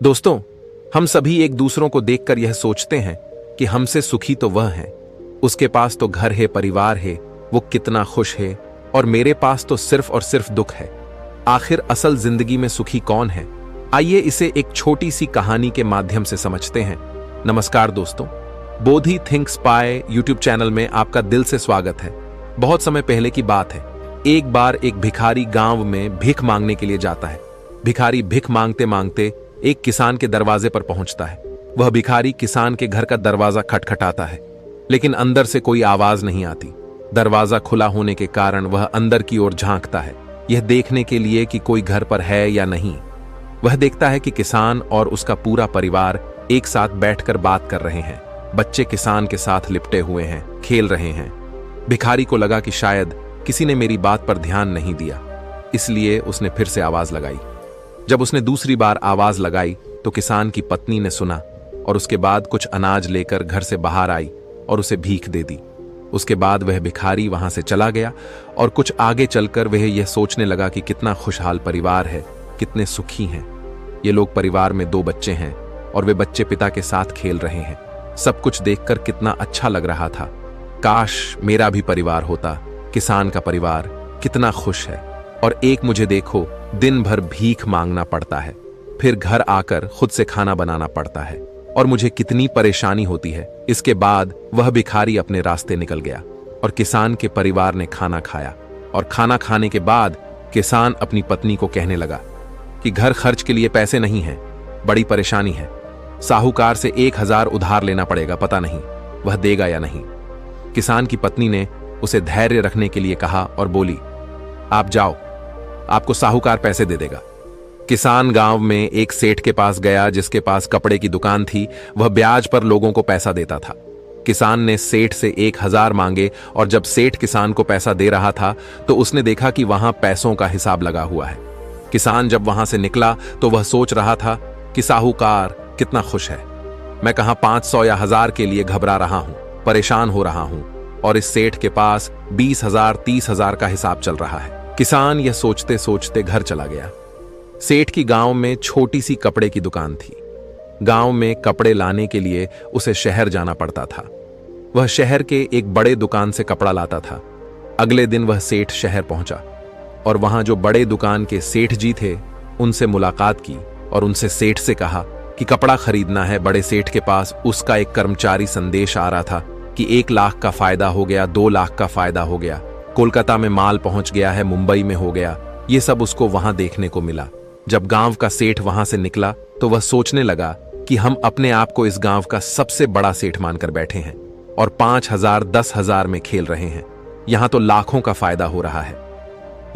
दोस्तों, हम सभी एक दूसरों को देखकर यह सोचते हैं कि हमसे सुखी तो वह है, उसके पास तो घर है, परिवार है, वो कितना खुश है, और मेरे पास तो सिर्फ और सिर्फ दुख है। आखिर असल जिंदगी में सुखी कौन है? आइए इसे एक छोटी सी कहानी के माध्यम से समझते हैं। नमस्कार दोस्तों, बोधि थिंक स्पाई यूट्यूब चैनल में आपका दिल से स्वागत है। बहुत समय पहले की बात है, एक बार एक भिखारी गांव में भीख मांगने के लिए जाता है। भिखारी भीख मांगते मांगते एक किसान के दरवाजे पर पहुंचता है। वह भिखारी किसान के घर का दरवाजा खटखटाता है, लेकिन अंदर से कोई आवाज नहीं आती। दरवाजा खुला होने के कारण वह अंदर की ओर झांकता है, यह देखने के लिए कि कोई घर पर है या नहीं। वह देखता है कि किसान और उसका पूरा परिवार एक साथ बैठकर बात कर रहे हैं। बच्चे किसान के साथ लिपटे हुए हैं, खेल रहे हैं। भिखारी को लगा कि शायद किसी ने मेरी बात पर ध्यान नहीं दिया, इसलिए उसने फिर से आवाज लगाई। जब उसने दूसरी बार आवाज लगाई तो किसान की पत्नी ने सुना और उसके बाद कुछ अनाज लेकर घर से बाहर आई और उसे भीख दे दी। उसके बाद वह भिखारी वहां से चला गया और कुछ आगे चलकर वह यह सोचने लगा कि कितना खुशहाल परिवार है, कितने सुखी हैं ये लोग। परिवार में 2 बच्चे हैं और वे बच्चे पिता के साथ खेल रहे हैं। सब कुछ देखकर कितना अच्छा लग रहा था। काश मेरा भी परिवार होता। किसान का परिवार कितना खुश है, और एक मुझे देखो, दिन भर भीख मांगना पड़ता है, फिर घर आकर खुद से खाना बनाना पड़ता है, और मुझे कितनी परेशानी होती है। इसके बाद वह भिखारी अपने रास्ते निकल गया और किसान के परिवार ने खाना खाया। और खाना खाने के बाद किसान अपनी पत्नी को कहने लगा कि घर खर्च के लिए पैसे नहीं हैं, बड़ी परेशानी है। साहूकार से 1000 उधार लेना पड़ेगा, पता नहीं वह देगा या नहीं। किसान की पत्नी ने उसे धैर्य रखने के लिए कहा और बोली, आप जाओ, आपको साहूकार पैसे दे देगा। किसान गांव में एक सेठ के पास गया जिसके पास कपड़े की दुकान थी। वह ब्याज पर लोगों को पैसा देता था। किसान ने सेठ से 1000 मांगे, और जब सेठ किसान को पैसा दे रहा था तो उसने देखा कि वहां पैसों का हिसाब लगा हुआ है। किसान जब वहां से निकला तो वह सोच रहा था कि साहूकार कितना खुश है। मैं कहां 500 या 1000 के लिए घबरा रहा हूं, परेशान हो रहा हूं, और इस सेठ के पास 20,000 30,000 का हिसाब चल रहा है। किसान यह सोचते सोचते घर चला गया। सेठ की गांव में छोटी सी कपड़े की दुकान थी। गांव में कपड़े लाने के लिए उसे शहर जाना पड़ता था। वह शहर के एक बड़े दुकान से कपड़ा लाता था। अगले दिन वह सेठ शहर पहुंचा और वहां जो बड़े दुकान के सेठ जी थे उनसे मुलाकात की और उनसे सेठ से कहा कि कपड़ा खरीदना है। बड़े सेठ के पास उसका एक कर्मचारी संदेश आ रहा था कि 1 लाख का फायदा हो गया, 2 लाख का फायदा हो गया, कोलकाता में माल पहुंच गया है, मुंबई में हो गया। ये सब उसको वहां देखने को मिला। जब गांव का सेठ वहां से निकला तो वह सोचने लगा कि हम अपने आप को इस गांव का सबसे बड़ा सेठ मानकर बैठे हैं और 5,000 10,000 में खेल रहे हैं। यहां तो लाखों का फायदा हो रहा है।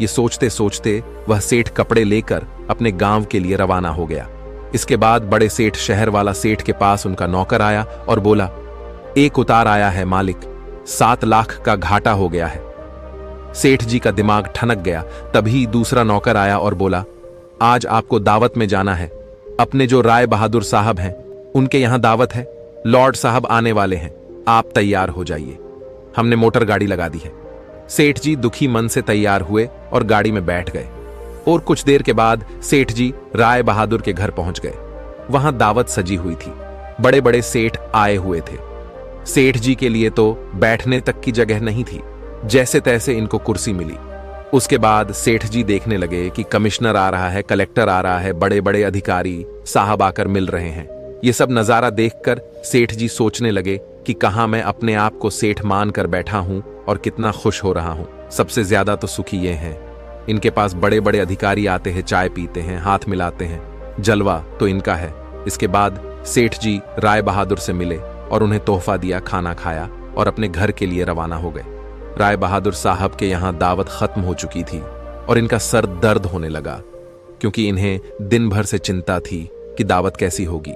ये सोचते सोचते वह सेठ कपड़े लेकर अपने गांव के लिए रवाना हो गया। इसके बाद बड़े सेठ शहर वाला सेठ के पास उनका नौकर आया और बोला, एक उतार आया है मालिक, 7 लाख का घाटा हो गया है। सेठ जी का दिमाग ठनक गया। तभी दूसरा नौकर आया और बोला, आज आपको दावत में जाना है। अपने जो राय बहादुर साहब हैं उनके यहां दावत है। लॉर्ड साहब आने वाले हैं, आप तैयार हो जाइए। हमने मोटर गाड़ी लगा दी है। सेठ जी दुखी मन से तैयार हुए और गाड़ी में बैठ गए, और कुछ देर के बाद सेठ जी राय बहादुर के घर पहुंच गए। वहां दावत सजी हुई थी, बड़े बड़े सेठ आए हुए थे। सेठ जी के लिए तो बैठने तक की जगह नहीं थी, जैसे तैसे इनको कुर्सी मिली। उसके बाद सेठ जी देखने लगे कि कमिश्नर आ रहा है, कलेक्टर आ रहा है, बड़े बड़े अधिकारी साहब आकर मिल रहे हैं। ये सब नजारा देखकर सेठ जी सोचने लगे कि कहां मैं अपने आप को सेठ मान कर बैठा हूं और कितना खुश हो रहा हूं। सबसे ज्यादा तो सुखी ये हैं, इनके पास बड़े बड़े अधिकारी आते हैं, चाय पीते हैं, हाथ मिलाते हैं, जलवा तो इनका है। इसके बाद सेठ जी राय बहादुर से मिले और उन्हें तोहफा दिया, खाना खाया और अपने घर के लिए रवाना हो गए। राय बहादुर साहब के यहां दावत खत्म हो चुकी थी और इनका सर दर्द होने लगा, क्योंकि इन्हें दिन भर से चिंता थी कि दावत कैसी होगी।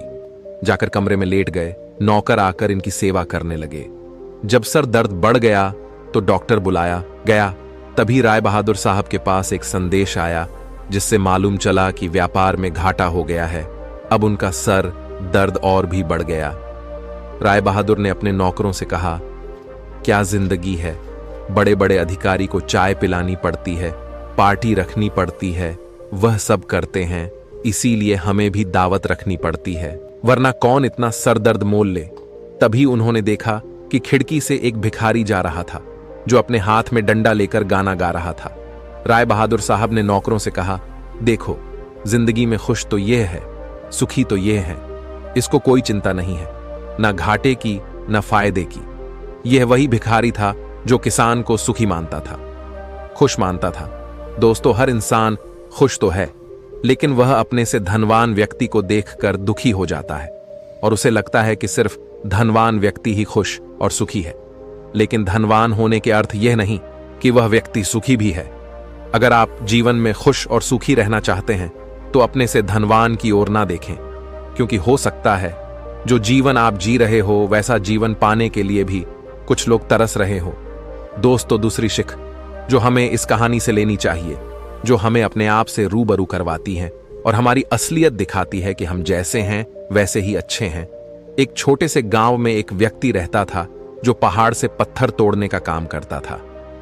जाकर कमरे में लेट गए। नौकर आकर इनकी सेवा करने लगे। जब सर दर्द बढ़ गया तो डॉक्टर बुलाया गया। तभी राय बहादुर साहब के पास एक संदेश आया जिससे मालूम चला कि व्यापार में घाटा हो गया है। अब उनका सर दर्द और भी बढ़ गया। राय बहादुर ने अपने नौकरों से कहा, क्या जिंदगी है, बड़े बड़े अधिकारी को चाय पिलानी पड़ती है, पार्टी रखनी पड़ती है, वह सब करते हैं इसीलिए हमें भी दावत रखनी पड़ती है, वरना कौन इतना सरदर्द मोल ले। तभी उन्होंने देखा कि खिड़की से एक भिखारी जा रहा था जो अपने हाथ में डंडा लेकर गाना गा रहा था। राय बहादुर साहब ने नौकरों से कहा, देखो, जिंदगी में खुश तो ये है, सुखी तो ये है, इसको कोई चिंता नहीं है, ना घाटे की ना फायदे की। यह वही भिखारी था जो किसान को सुखी मानता था, खुश मानता था। दोस्तों, हर इंसान खुश तो है, लेकिन वह अपने से धनवान व्यक्ति को देखकर दुखी हो जाता है और उसे लगता है कि सिर्फ धनवान व्यक्ति ही खुश और सुखी है। लेकिन धनवान होने के अर्थ यह नहीं कि वह व्यक्ति सुखी भी है। अगर आप जीवन में खुश और सुखी रहना चाहते हैं तो अपने से धनवान की ओर ना देखें, क्योंकि हो सकता है जो जीवन आप जी रहे हो वैसा जीवन पाने के लिए भी कुछ लोग तरस रहे हो। दोस्तों, दूसरी शिख जो हमें इस कहानी से लेनी चाहिए, जो हमें अपने आप से रूबरू करवाती है और हमारी असलियत दिखाती है कि हम जैसे हैं वैसे ही अच्छे हैं। एक छोटे से गांव में एक व्यक्ति रहता था जो पहाड़ से पत्थर तोड़ने का काम करता था।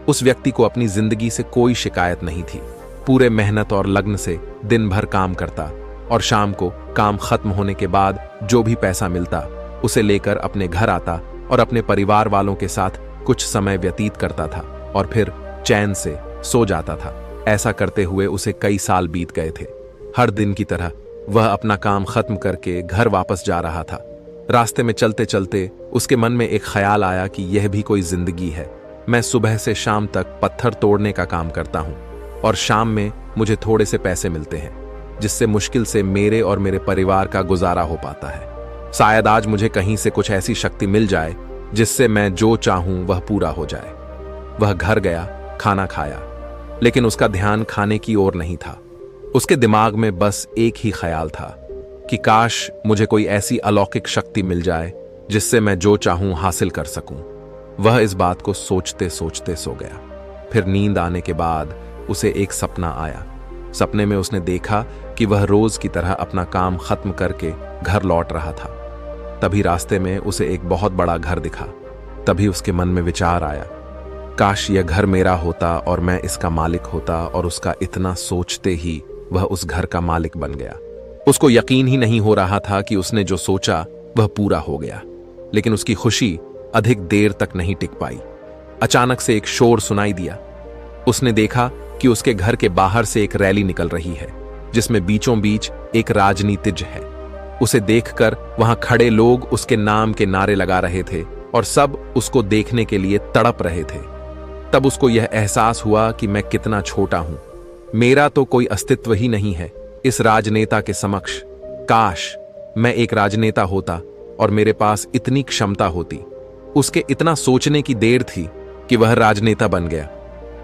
उस व्यक्ति को अपनी जिंदगी से कोई शिकायत नहीं थी। पूरे मेहनत और लगन से दिन भर काम करता और शाम को काम खत्म होने के बाद जो भी पैसा मिलता उसे लेकर अपने घर आता और अपने परिवार वालों के साथ कुछ समय व्यतीत करता था और फिर चैन से सो जाता था। ऐसा करते हुए उसे कई साल बीत गए थे। हर दिन की तरह वह अपना काम खत्म करके घर वापस जा रहा था। रास्ते में चलते चलते उसके मन में एक ख्याल आया कि यह भी कोई जिंदगी है। मैं सुबह से शाम तक पत्थर तोड़ने का काम करता हूँ और शाम में मुझे थोड़े से पैसे मिलते हैं, जिससे मुश्किल से मेरे और मेरे परिवार का गुजारा हो पाता है। शायद आज मुझे कहीं से कुछ ऐसी शक्ति मिल जाए जिससे मैं जो चाहूं वह पूरा हो जाए। वह घर गया, खाना खाया, लेकिन उसका ध्यान खाने की ओर नहीं था। उसके दिमाग में बस एक ही ख्याल था कि काश मुझे कोई ऐसी अलौकिक शक्ति मिल जाए जिससे मैं जो चाहूं हासिल कर सकूं। वह इस बात को सोचते सोचते सो गया। फिर नींद आने के बाद उसे एक सपना आया। सपने में उसने देखा कि वह रोज की तरह अपना काम खत्म करके घर लौट रहा था। तभी रास्ते में उसे एक बहुत बड़ा घर दिखा। तभी उसके मन में विचार आया, काश यह घर मेरा होता और मैं इसका मालिक होता। और उसका इतना सोचते ही वह उस घर का मालिक बन गया। उसको यकीन ही नहीं हो रहा था कि उसने जो सोचा वह पूरा हो गया। लेकिन उसकी खुशी अधिक देर तक नहीं टिक पाई। अचानक से एक शोर सुनाई दिया। उसने देखा कि उसके घर के बाहर से एक रैली निकल रही है जिसमें बीचों बीच एक राजनीतिज्ञ है। उसे देखकर वहां खड़े लोग उसके नाम के नारे लगा रहे थे और सब उसको देखने के लिए तड़प रहे थे। तब उसको यह एहसास हुआ कि मैं कितना छोटा हूं, मेरा तो कोई अस्तित्व ही नहीं है इस राजनेता के समक्ष। काश मैं एक राजनेता होता और मेरे पास इतनी क्षमता होती। उसके इतना सोचने की देर थी कि वह राजनेता बन गया।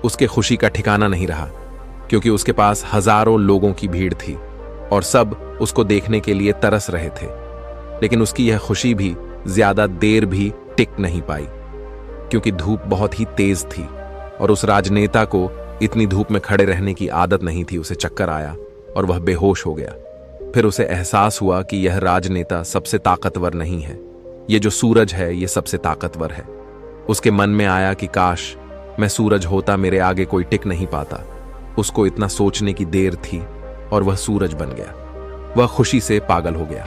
उसके खुशी का ठिकाना नहीं रहा, क्योंकि उसके पास हजारों लोगों की भीड़ थी और सब उसको देखने के लिए तरस रहे थे। लेकिन उसकी यह खुशी भी ज्यादा देर भी टिक नहीं पाई, क्योंकि धूप बहुत ही तेज थी और उस राजनेता को इतनी धूप में खड़े रहने की आदत नहीं थी। उसे चक्कर आया और वह बेहोश हो गया। फिर उसे एहसास हुआ कि यह राजनेता सबसे ताकतवर नहीं है, ये जो सूरज है ये सबसे ताकतवर है। उसके मन में आया कि काश मैं सूरज होता, मेरे आगे कोई टिक नहीं पाता। उसको इतना सोचने की देर थी और वह सूरज बन गया। वह खुशी से पागल हो गया।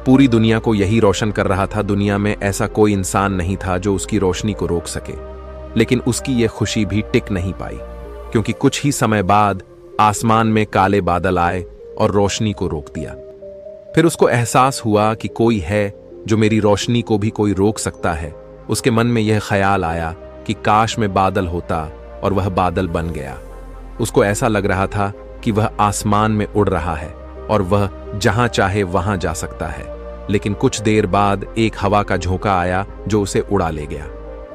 पूरी दुनिया को यही रोशन कर रहा था। दुनिया में ऐसा कोई इंसान नहीं था जो उसकी रोशनी को रोक सके। लेकिन उसकी यह खुशी भी टिक नहीं पाई, क्योंकि कुछ ही समय बाद आसमान में काले बादल आए और रोशनी को रोक दिया। फिर उसको एहसास हुआ कि कोई है जो मेरी रोशनी को भी कोई रोक सकता है। उसके मन में यह ख्याल आया कि काश मैं बादल होता, और वह बादल बन गया। उसको ऐसा लग रहा था कि वह आसमान में उड़ रहा है और वह जहां चाहे वहां जा सकता है। लेकिन कुछ देर बाद एक हवा का झोंका आया जो उसे उड़ा ले गया।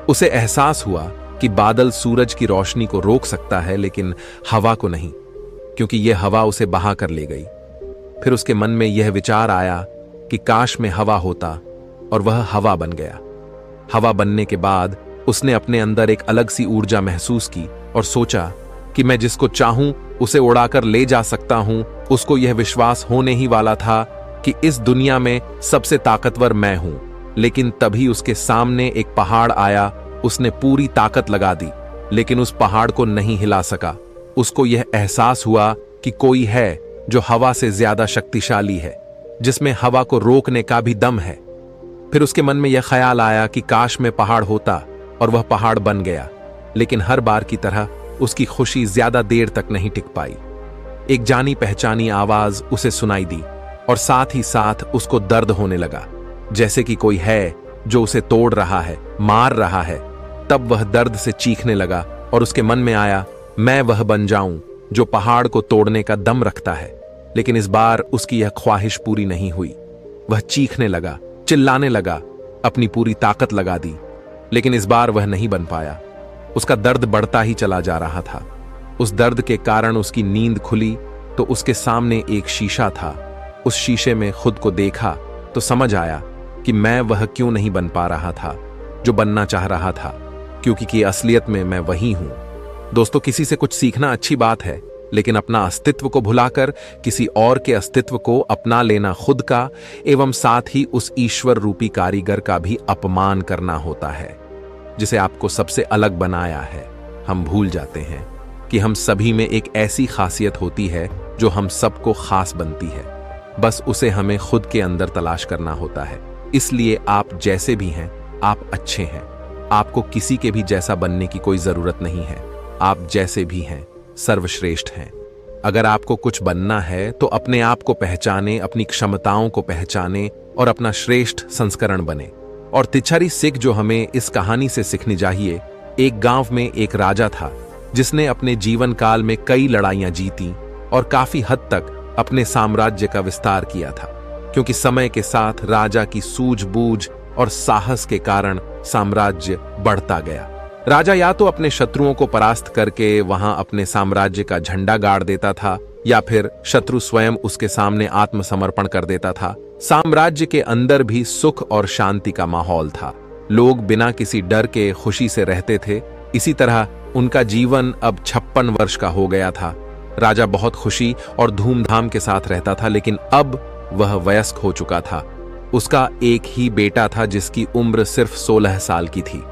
उसे एहसास हुआ कि बादल सूरज की रोशनी को रोक सकता है, लेकिन हवा को नहीं, क्योंकि यह हवा उसे बहा कर ले गई। फिर उसके मन में यह विचार आया कि काश में हवा होता, और वह हवा बन गया। हवा बनने के बाद उसने अपने अंदर एक अलग सी ऊर्जा महसूस की और सोचा कि मैं जिसको चाहूं उसे उड़ाकर ले जा सकता हूं। उसको यह विश्वास होने ही वाला था कि इस दुनिया में सबसे ताकतवर मैं हूं। लेकिन तभी उसके सामने एक पहाड़ आया। उसने पूरी ताकत लगा दी, लेकिन उस पहाड़ को नहीं हिला सका। उसको यह एहसास हुआ कि कोई है जो हवा से ज्यादा शक्तिशाली है, जिसमें हवा को रोकने का भी दम है। फिर उसके मन में यह ख्याल आया कि काश में पहाड़ होता, और वह पहाड़ बन गया। लेकिन हर बार की तरह उसकी खुशी ज्यादा देर तक नहीं टिक पाई। एक जानी पहचानी आवाज उसे सुनाई दी, और साथ ही साथ उसको दर्द होने लगा, जैसे कि कोई है जो उसे तोड़ रहा है, मार रहा है। तब वह दर्द से चीखने लगा, और उसके मन में आया, मैं वह बन जाऊं जो पहाड़ को तोड़ने का दम रखता है। लेकिन इस बार उसकी यह ख्वाहिश पूरी नहीं हुई। वह चीखने लगा, चिल्लाने लगा, अपनी पूरी ताकत लगा दी, लेकिन इस बार वह नहीं बन पाया। उसका दर्द बढ़ता ही चला जा रहा था। उस दर्द के कारण उसकी नींद खुली तो उसके सामने एक शीशा था। उस शीशे में खुद को देखा तो समझ आया कि मैं वह क्यों नहीं बन पा रहा था जो बनना चाह रहा था, क्योंकि असलियत में मैं वही हूं। दोस्तों, किसी से कुछ सीखना अच्छी बात है, लेकिन अपना अस्तित्व को भुलाकर किसी और के अस्तित्व को अपना लेना खुद का एवं साथ ही उस ईश्वर रूपी कारीगर का भी अपमान करना होता है, जिसे आपको सबसे अलग बनाया है। हम भूल जाते हैं कि हम सभी में एक ऐसी खासियत होती है जो हम सबको खास बनती है। बस उसे हमें खुद के अंदर तलाश करना होता है। इसलिए आप जैसे भी हैं, आप अच्छे हैं। आपको किसी के भी जैसा बनने की कोई जरूरत नहीं है। आप जैसे भी हैं, सर्वश्रेष्ठ हैं। अगर आपको कुछ बनना है तो अपने आप को पहचाने, अपनी क्षमताओं को पहचाने और अपना श्रेष्ठ संस्करण बने। और तिच्छारी सीख जो हमें इस कहानी से सीखनी चाहिए, एक गांव में एक राजा था जिसने अपने जीवन काल में कई लड़ाइयां जीती और काफी हद तक अपने साम्राज्य का विस्तार किया था, क्योंकि समय के साथ राजा की सूझबूझ और साहस के कारण साम्राज्य बढ़ता गया। राजा या तो अपने शत्रुओं को परास्त करके वहां अपने साम्राज्य का झंडा गाड़ देता था, या फिर शत्रु स्वयं उसके सामने आत्मसमर्पण कर देता था। साम्राज्य के अंदर भी सुख और शांति का माहौल था। लोग बिना किसी डर के खुशी से रहते थे। इसी तरह उनका जीवन अब 56 वर्ष का हो गया था। राजा बहुत खुशी और धूमधाम के साथ रहता था, लेकिन अब वह वयस्क हो चुका था। उसका एक ही बेटा था जिसकी उम्र सिर्फ 16 साल की थी।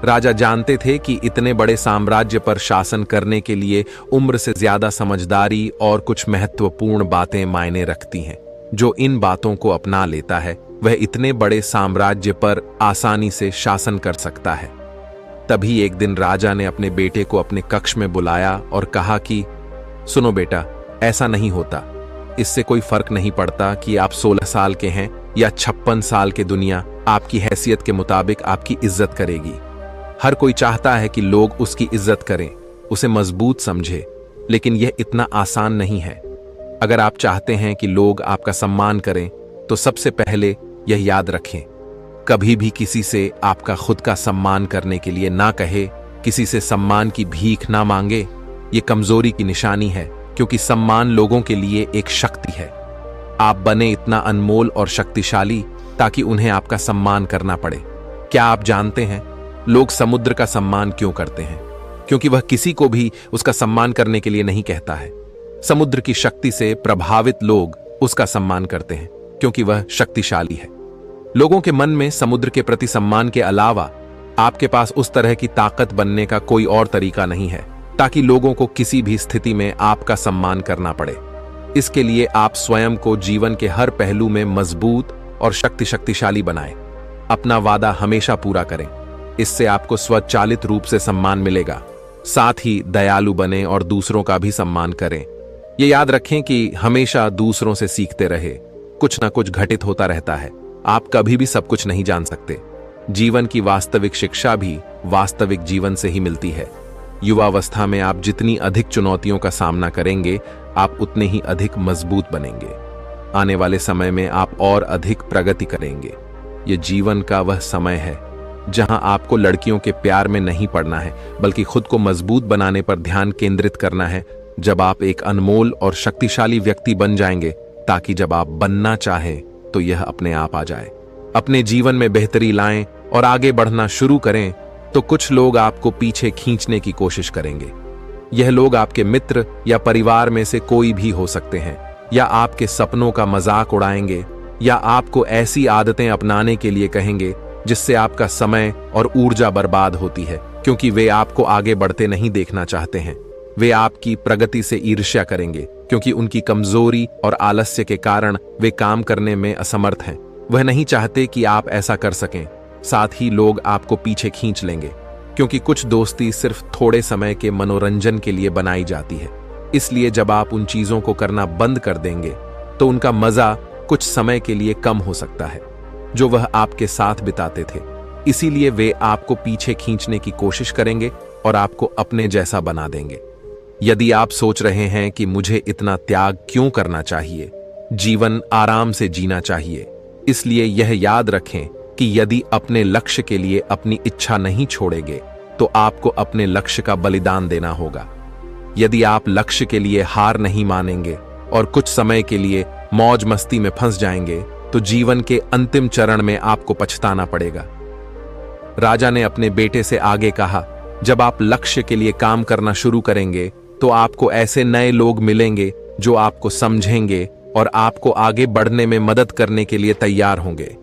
राजा जानते थे कि इतने बड़े साम्राज्य पर शासन करने के लिए उम्र से ज्यादा समझदारी और कुछ महत्वपूर्ण बातें मायने रखती हैं। जो इन बातों को अपना लेता है वह इतने बड़े साम्राज्य पर आसानी से शासन कर सकता है। तभी एक दिन राजा ने अपने बेटे को अपने कक्ष में बुलाया और कहा कि सुनो बेटा, ऐसा नहीं होता। इससे कोई फर्क नहीं पड़ता कि आप 16 साल के हैं या 56 साल के। दुनिया आपकी हैसियत के मुताबिक आपकी इज्जत करेगी। हर कोई चाहता है कि लोग उसकी इज्जत करें, उसे मजबूत समझे, लेकिन यह इतना आसान नहीं है। अगर आप चाहते हैं कि लोग आपका सम्मान करें तो सबसे पहले यह याद रखें, कभी भी किसी से आपका खुद का सम्मान करने के लिए ना कहे, किसी से सम्मान की भीख ना मांगे। ये कमजोरी की निशानी है, क्योंकि सम्मान लोगों के लिए एक शक्ति है। आप बने इतना अनमोल और शक्तिशाली ताकि उन्हें आपका सम्मान करना पड़े। क्या आप जानते हैं लोग समुद्र का सम्मान क्यों करते हैं? क्योंकि वह किसी को भी उसका सम्मान करने के लिए नहीं कहता है। समुद्र की शक्ति से प्रभावित लोग उसका सम्मान करते हैं, क्योंकि वह शक्तिशाली है। लोगों के मन में समुद्र के प्रति सम्मान के अलावा आपके पास उस तरह की ताकत बनने का कोई और तरीका नहीं है ताकि लोगों को किसी भी स्थिति में आपका सम्मान करना पड़े। इसके लिए आप स्वयं को जीवन के हर पहलू में मजबूत और शक्तिशाली बनाएं। अपना वादा हमेशा पूरा करें, इससे आपको स्वचालित रूप से सम्मान मिलेगा। साथ ही दयालु बने और दूसरों का भी सम्मान करें। ये याद रखें कि हमेशा दूसरों से सीखते रहे। कुछ ना कुछ घटित होता रहता है। आप कभी भी सब कुछ नहीं जान सकते। जीवन की वास्तविक शिक्षा भी वास्तविक जीवन से ही मिलती है। युवावस्था में आप जितनी अधिक चुनौतियों का सामना करेंगे, आप उतने ही अधिक मजबूत बनेंगे। आने वाले समय में आप और अधिक प्रगति करेंगे। ये जीवन का वह समय है जहां आपको लड़कियों के प्यार में नहीं पड़ना है, बल्कि खुद को मजबूत बनाने पर ध्यान केंद्रित करना है। जब आप एक अनमोल और शक्तिशाली व्यक्ति बन जाएंगे, ताकि जब आप बनना चाहें तो यह अपने आप आ जाए। अपने जीवन में बेहतरी लाएं और आगे बढ़ना शुरू करें तो कुछ लोग आपको पीछे खींचने की कोशिश करेंगे। यह लोग आपके मित्र या परिवार में से कोई भी हो सकते हैं, या आपके सपनों का मजाक उड़ाएंगे, या आपको ऐसी आदतें अपनाने के लिए कहेंगे जिससे आपका समय और ऊर्जा बर्बाद होती है, क्योंकि वे आपको आगे बढ़ते नहीं देखना चाहते हैं। वे आपकी प्रगति से ईर्ष्या करेंगे क्योंकि उनकी कमजोरी और आलस्य के कारण वे काम करने में असमर्थ हैं। वह नहीं चाहते कि आप ऐसा कर सकें। साथ ही लोग आपको पीछे खींच लेंगे क्योंकि कुछ दोस्ती सिर्फ थोड़े समय के मनोरंजन के लिए बनाई जाती है। इसलिए जब आप उन चीजों को करना बंद कर देंगे तो उनका मजा कुछ समय के लिए कम हो सकता है जो वह आपके साथ बिताते थे। इसीलिए वे आपको पीछे खींचने की कोशिश करेंगे और आपको अपने जैसा बना देंगे। यदि आप सोच रहे हैं कि मुझे इतना त्याग क्यों करना चाहिए, जीवन आराम से जीना चाहिए, इसलिए यह याद रखें कि यदि अपने लक्ष्य के लिए अपनी इच्छा नहीं छोड़ेंगे तो आपको अपने लक्ष्य का बलिदान देना होगा। यदि आप लक्ष्य के लिए हार नहीं मानेंगे और कुछ समय के लिए मौज मस्ती में फंस जाएंगे तो जीवन के अंतिम चरण में आपको पछताना पड़ेगा। राजा ने अपने बेटे से आगे कहा, जब आप लक्ष्य के लिए काम करना शुरू करेंगे तो आपको ऐसे नए लोग मिलेंगे जो आपको समझेंगे और आपको आगे बढ़ने में मदद करने के लिए तैयार होंगे।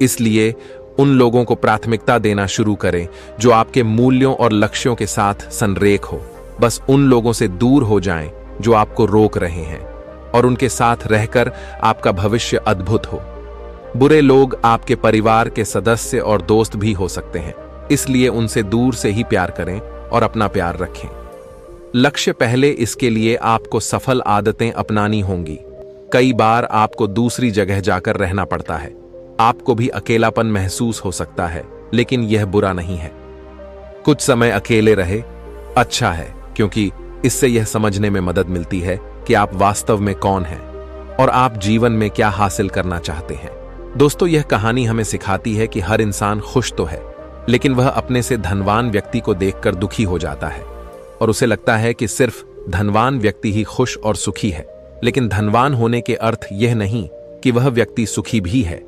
इसलिए उन लोगों को प्राथमिकता देना शुरू करें जो आपके मूल्यों और लक्ष्यों के साथ संरेख हो। बस उन लोगों से दूर हो जाएं जो आपको रोक रहे हैं और उनके साथ रहकर आपका भविष्य अद्भुत हो। बुरे लोग आपके परिवार के सदस्य और दोस्त भी हो सकते हैं, इसलिए उनसे दूर से ही प्यार करें और अपना प्यार रखें। लक्ष्य पहले, इसके लिए आपको सफल आदतें अपनानी होंगी। कई बार आपको दूसरी जगह जाकर रहना पड़ता है। आपको भी अकेलापन महसूस हो सकता है, लेकिन यह बुरा नहीं है। कुछ समय अकेले रहे अच्छा है, क्योंकि इससे यह समझने में मदद मिलती है कि आप वास्तव में कौन हैं और आप जीवन में क्या हासिल करना चाहते हैं। दोस्तों, यह कहानी हमें सिखाती है कि हर इंसान खुश तो है, लेकिन वह अपने से धनवान व्यक्ति को देखकर दुखी हो जाता है और उसे लगता है कि सिर्फ धनवान व्यक्ति ही खुश और सुखी है। लेकिन धनवान होने के अर्थ यह नहीं कि वह व्यक्ति सुखी भी है।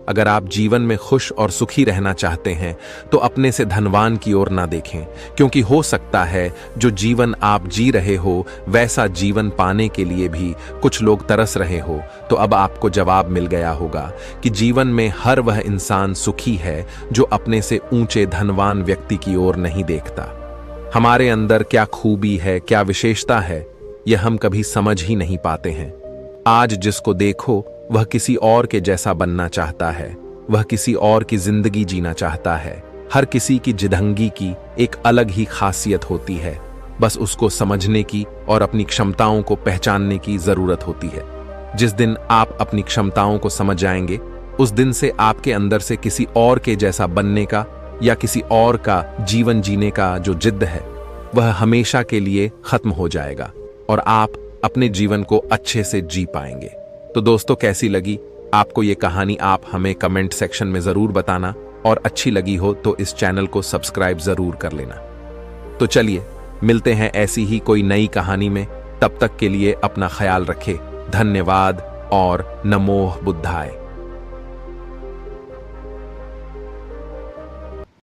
अगर आप जीवन में खुश और सुखी रहना चाहते हैं तो अपने से धनवान की ओर ना देखें, क्योंकि हो सकता है जो जीवन आप जी रहे हो वैसा जीवन पाने के लिए भी कुछ लोग तरस रहे हो। तो अब आपको जवाब मिल गया होगा कि जीवन में हर वह इंसान सुखी है जो अपने से ऊंचे धनवान व्यक्ति की ओर नहीं देखता। हमारे अंदर क्या खूबी है, क्या विशेषता है, यह हम कभी समझ ही नहीं पाते हैं। आज जिसको देखो वह किसी और के जैसा बनना चाहता है, वह किसी और की जिंदगी जीना चाहता है। हर किसी की जिदंगी की एक अलग ही खासियत होती है, बस उसको समझने की और अपनी क्षमताओं को पहचानने की जरूरत होती है। जिस दिन आप अपनी क्षमताओं को समझ जाएंगे, उस दिन से आपके अंदर से किसी और के जैसा बनने का या किसी और का जीवन जीने का जो जिद्द है वह हमेशा के लिए खत्म हो जाएगा और आप अपने जीवन को अच्छे से जी पाएंगे। तो दोस्तों, कैसी लगी आपको ये कहानी, आप हमें कमेंट सेक्शन में जरूर बताना, और अच्छी लगी हो तो इस चैनल को सब्सक्राइब जरूर कर लेना। तो चलिए मिलते हैं ऐसी ही कोई नई कहानी में। तब तक के लिए अपना ख्याल रखें। धन्यवाद और नमो बुद्धाय।